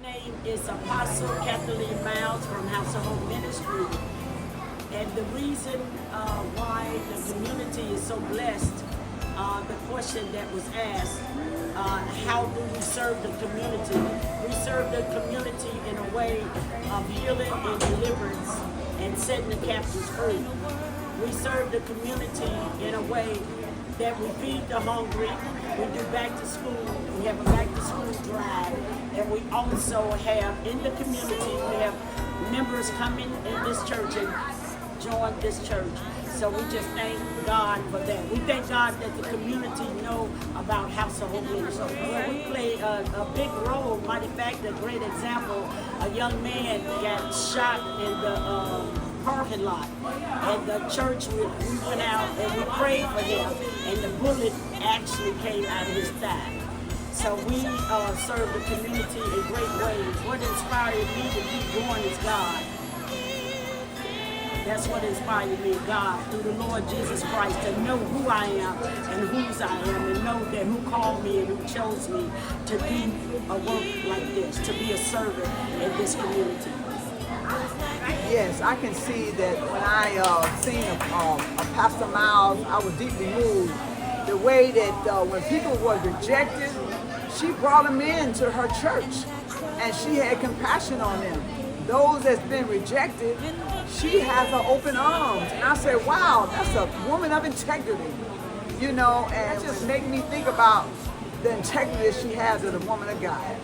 name is Apostle Kathleen Miles from House of Hope Ministry. And the reason why the community is so blessed, the question that was asked, how do we serve the community? We serve the community in a way of healing and deliverance and setting the captives free. We serve the community in a way that we feed the hungry, we do back to school, we have a back to school drive, and we also have in the community, we have members coming in this church and join this church. So we just thank God for that. We thank God that the community know about House of Hope Ministry. Well, we play a big role. Matter of fact, a great example, a young man got shot in the parking lot. And the church, we went out and we prayed for him, and the bullet actually came out of his thigh. So we serve the community in great ways. What inspired me to keep going is God. That's what inspired me, God, through the Lord Jesus Christ, to know who I am and whose I am, and know that who called me and who chose me to do a work like this, to be a servant in this community. Yes, I can see that when I seen Pastor Miles, I was deeply moved. The way that when people were rejected, she brought them into her church, and she had compassion on them. Those that's been rejected, she has her open arms. And I said, wow, that's a woman of integrity. You know, and it just made me think about the integrity that she has as a woman of God.